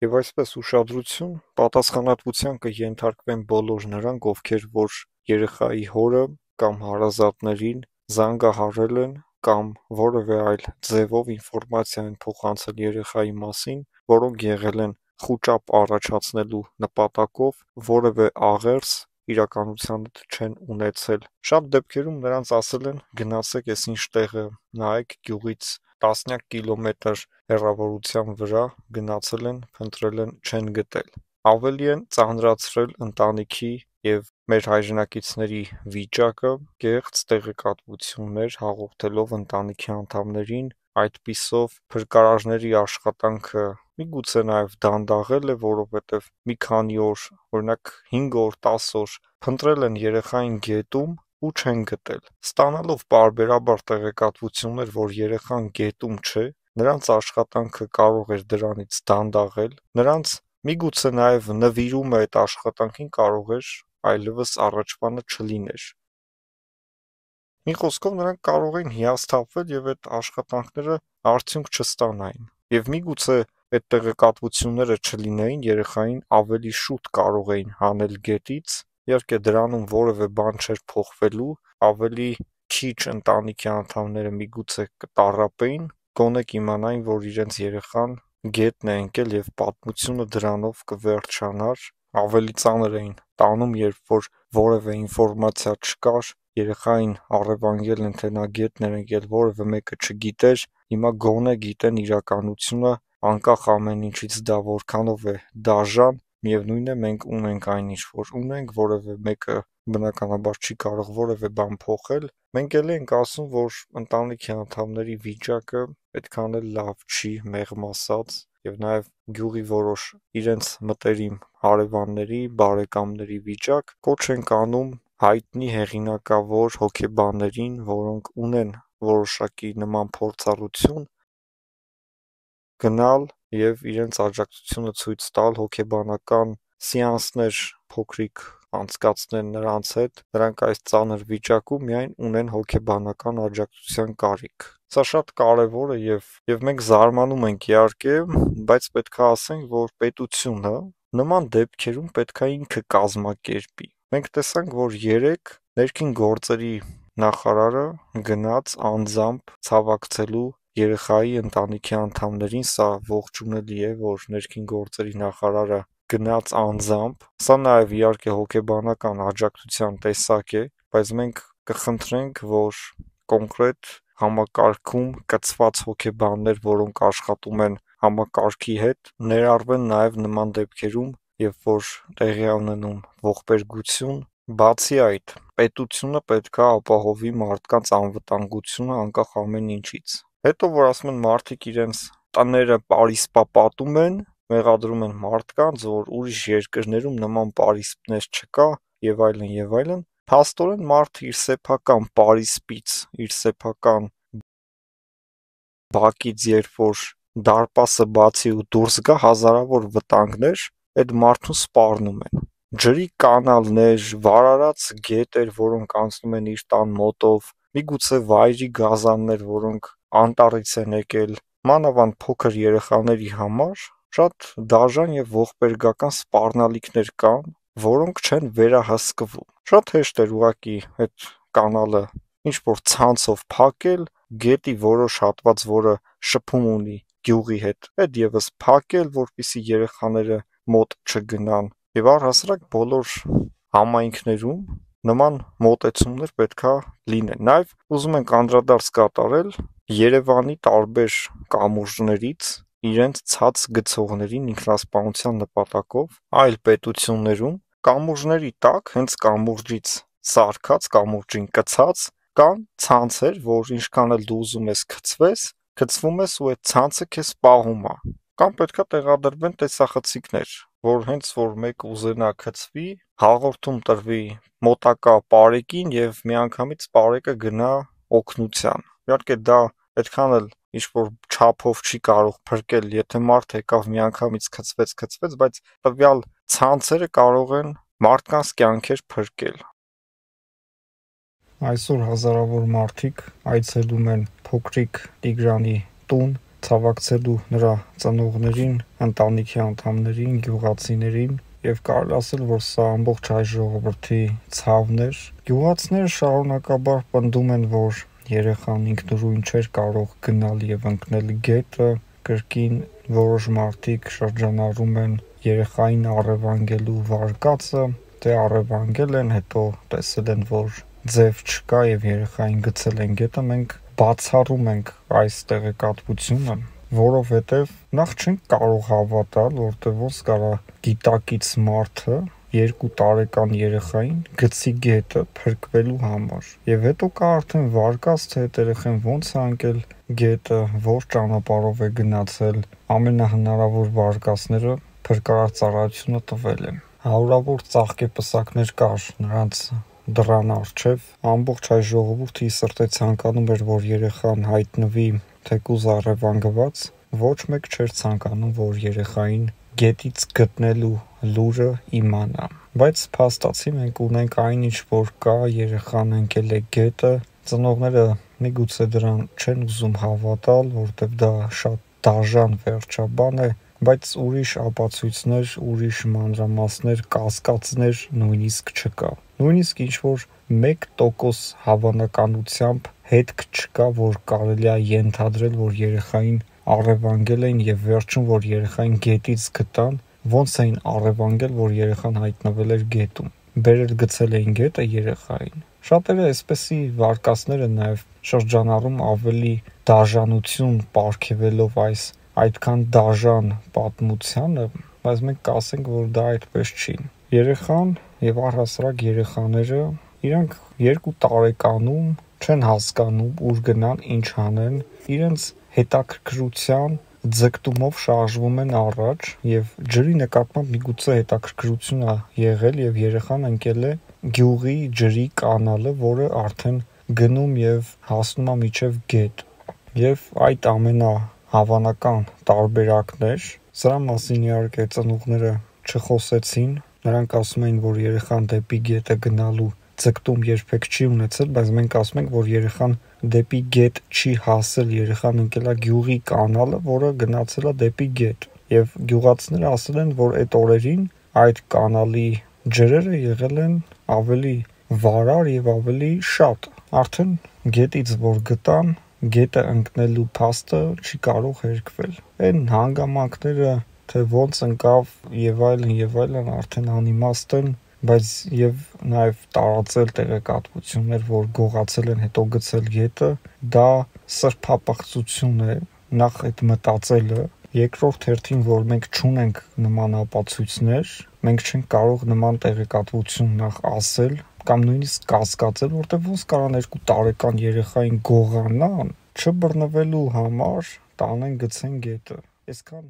Եվ այսպես ուշադրություն, պատասխանատվության կենթարկվեն բոլոր նրանք, ովքեր որ երեխայի հորը կամ հարազատներին զանգահարել են կամ որևէ այլ ձևով ինֆորմացիա են փոխանցել երեխայի մասին, որոնք եղել են խուճապ առաջացնելու նպատակով, որևէ աղերս իրականության չեն ունեցել։ Շատ դեպքերում նրանց ասել են գնացեք այս ինչ տեղը նայեք, գյուղից տասնյակ կիլոմետր հեռավորության վրա գնացել են, փնտրել են, չեն գտել։ Ավելի են ծանրացրել ընտանիքի և մեր հայրենակիցների վիճակը, կեղծ տեղեկատվություններ հաղորդելով ընտանիքի անդամներին, այդպիսով փրկարարների աշխատանքը միգուցե նաև դանդաղել է, որովհետև մի քանի օր, օրինակ 5 օր, 10 օր փնտրել են երեխային գետում ու չեն գտել։ Ստանալով պարբերաբար տեղեկատվություններ, որ երեխան գետում չէ, նրանց աշխատանքը կարող էր դրանից դանդաղել, նրանց միգուցե նաև նվիրումը այդ աշխատանքին կարող էր այլևս առաջվանը չլիներ։ Մի խոսքով նրանք կարող էին հիասթափվել և այդ աշխատանքները արդյունք չստանային։ Եվ միգուցե այդ տեղեկատվությունները չլինեին, երեխային ավելի շուտ կարող էին հանել գետից, իհարկե դրանում որևէ բան չէր փոխվելու, ավելի քիչ ընտանիքի անդամները միգուցե կտառապեին, գոնե կիմանային, որ իրենց երեխան գետն է ընկել և պատմությունը դրանով կվերջանար, ավելի ծանր էին տանում, երբ որ որևէ ինֆորմացիա չկար, երեխային առևանգել են, թե նա գետն էր ընկել, որևէ մեկը չգիտեր, հիմա գոնե գիտեն իրականությունը, անկախ ամեն ինչից դա որքանով է դաժան, միևնույն է մենք ունենք այն ինչ որ ունենք, որևէ մեկը բնականաբար չի կարող որևէ բան փոխել, մենք էլ ենք ասում, որ ընտանիքի անդամների վիճակը այդքան էլ լավ չի, մեղմ ասած, և նաև գյուղի որոշ իրենց մտերիմ հարևանների, բարեկամների վիճակ, կոչ ենք անում հայտնի հեղինակավոր հոգեբաններին, որոնք ունեն որոշակի նման փորձառություն, գնալ և իրենց աջակցությունը ցույց տալ, հոգեբանական սեանսներ փոքրիկ անցկացնել նրանց հետ, նրանք այս ծանր վիճակում միայն ունեն հոգեբանական աջակցության կարիք։ Սա շատ կարևոր է և մենք զարմանում ենք իհարկե, բայց պետք է ասենք, որ պետությունը նման դեպքերում պետք է ինքը կազմակերպի։ Մենք տեսանք, որ երեկ ներքին գործերի նախարարը գնաց անձամբ ցավակցելու երեխայի ընտանիքի անդամներին, սա ողջունելի է, որ ներքին գործերի նախարարը գնաց անձամբ, սա նաև իհարկե հոգեբանական աջակցության տեսակ է, բայց մենք կխնդրենք, որ կոնկրետ համակարգում կցված հոգեբաններ, որոնք աշխատում են համակարգի հետ, ներառվեն նաև նման դեպքերում, երբ որ տեղի է ունենում ողբերգություն։ Բացի այդ, պետությունը պետք է ապահովի մարդկանց անվտանգությունը անկախ ամեն ինչից։ Հետո որ ասում են մարդիկ իրենց տները պարիսպապատում են, մեղադրում են մարդկանց, որ ուրիշ երկրներում նման պարիսպներ չկա եւ այլն եւ այլն, փաստորեն մարդը իր սեփական պարիսպից, իր սեփական բակից, երբ որ դարպասը բացի ու դուրս գա, հազարավոր վտանգներ այդ մարդուն սպառնում են։ Ջրի կանալներ, վարարած գետեր, որոնք անցնում են իր տան մոտով, միգուցե վայրի գազաններ, որոնք անտառից են եկել, մանավանդ փոքր երեխաների համար շատ դաժան եւ ողբերգական սպառնալիքներ կան, որոնք չեն վերահսկվում։ Շատ հեշտ էր ուղղակի այդ կանալը ինչ-որ ցանցով փակել, գետի որոշ հատված, որը շփում ունի գյուղի հետ, այդ ևս փակել, որպեսզի երեխաները մոտ չգնան, եւ առհասարակ բոլոր համայնքներում նման մոտեցումներ պետք է լինեն։ Նաև ուզում ենք անդրադարձ կատարել Երևանի տարբեր կամուրջներից իրենց ցած գցողներին ինքնասպանության նպատակով այլ պետություններում կամուրջների տակ, հենց կամուրջից սարքած, կամուրջին կցած կան ցանցեր, որ ինչքան էլ դու ուզում ես գցվես, գցվում ես ու այդ ցանցը քեզ պահում է։ Կամ պետքա տեղադրվեն տեսախցիկներ, որ հենց որ մեկը ուզենա գցվի, հաղորդում տրվի մոտակա պարեկին եւ միանգամից պարեկը գնա օգնության։ Իհարկե դա այդքան էլ ինչ-որ չափով չի կարող փրկել, եթե մարդ եկավ միանգամից գցվեց, բայց տվյալ ցանցերը կարող են մարդկանց կյանքեր փրկել։ Այսօր հազարավոր մարդիկ այցելում են փոքրիկ Տիգրանի տուն, ցավակցելու նրա ծնողներին, ընտանիքի անդամներին, գյուղացիներին եւ կարելի ասել, որ սա ամբողջ հայ ժողովրդի ցավն էր։ Գյուղացիները շարունակաբար պնդում են, որ երեխան ինքնուրույն չէր կարող գնալ եւ ընկնել գետը, կրկին որոշ մարդիկ շրջանառում են երեխային առևանգելու վարկածը, դե առևանգել են, հետո տեսել են, որ ձև չկա եւ երեխային գցել են գետը, մենք բացառում ենք այս տեղեկատվությունը, որովհետև նախ չենք կարող հավատալ, որտեղ ոնց կարա գիտակից մարդը 2 տարեկան երեխային գցի գետը փրկվելու համար։ Եվ հետո կա արդեն վարկած, թե այդ երեխան ոնց է ընկել գետը, որ ճանապարհով է գնացել, ամենահնարավոր վարկածները փրկարար ծառայությունը տվել են։ Հարյուրավոր ծաղկեպսակներ կար նրանց դռան առջև, ամբողջ հայ ժողովուրդը ի սրտե ցանկանում էր, որ երեխան հայտնվի թեկուզ առևանգված, ոչ մեկ չէր ցանկանում, որ երեխային գետից գտնելու լուրը իմանա։ Բայց փաստացի մենք ունենք այնինչ որ կա, երեխան ընկել է գետը, ծնողները միգուցե դրան չեն ուզում հավատալ, որտեղ դա շատ դաժան վերջաբան է, բայց ուրիշ ապացույցներ, ուրիշ մանրամասներ, կասկածներ նույնիսկ չկա։ Նույնիսկ ինչ-որ 1% հավանականությամբ հետք չկա, որ կարելի է ենթադրել, որ երեխային առևանգել են եւ վերջում, որ երեխային գետից գտան, ոնց էին առևանգել, որ երեխան հայտնվել էր գետում։ Բերել գցել էին գետը երեխային։ Շատերը այսպեսի վարկածներ են նաեւ շրջանառում ավելի դաժանություն պարգևելով այս այդքան դաժան պատմությանը, բայց մենք կասենք, որ դա այդպես չի։ Երեխան եւ առհասարակ երեխաները իրանք 2 տարեկանում չեն հասկանում ուր գնան, ինչ անեն, իրենց հետաքրքրության ձգտումով շարժվում են առաջ եւ ջրի նկատմամբ միգուցե հետաքրքրություն է եղել եւ երեխան ընկել է գյուղի ջրի կանալը, որը արդեն գնում եւ հասնում է մինչեւ գետ։ Եվ այդ ամենահավանական տարբերակներ, սրա մասին իհարկե ծնողները չխոսեցին, նրանք ասում էին, որ երեխան դեպի գետը գնալու ձգտում երբեք չի ունեցել, բայց մենք ասում ենք, որ երեխան դեպի գետ չի հասել, երեխան ընկել է գյուղի կանալը, որը գնացել է դեպի գետ։ Եվ գյուղացիները ասել են, որ այդ օրերին այդ կանալի ջրերը եղել են ավելի վարար եւ ավելի շատ։ Արդեն գետից որ գտան, գետը ընկնելու փաստը չի կարող հերկվել։ Այն հանգամանքները, թե ոնց ընկավ եւ այլն արդեն անիմաստ են, բայց եւ նաեւ տարածել տեղեկատվություններ, որ գողացել են, հետո գցել գետը, դա սրբապղծություն է, նախ այդ մտածելը, երկրորդ հերթին, որ մենք չունենք նման ապացույցներ, մենք չենք կարող նման տեղեկատվություն նախ ասել կամ նույնիսկ կասկածել, որտեղ ոնց կարան 2 տարեկան երեխային գողանան, չբռնվելու համար տանեն գցեն գետը։ Այսքան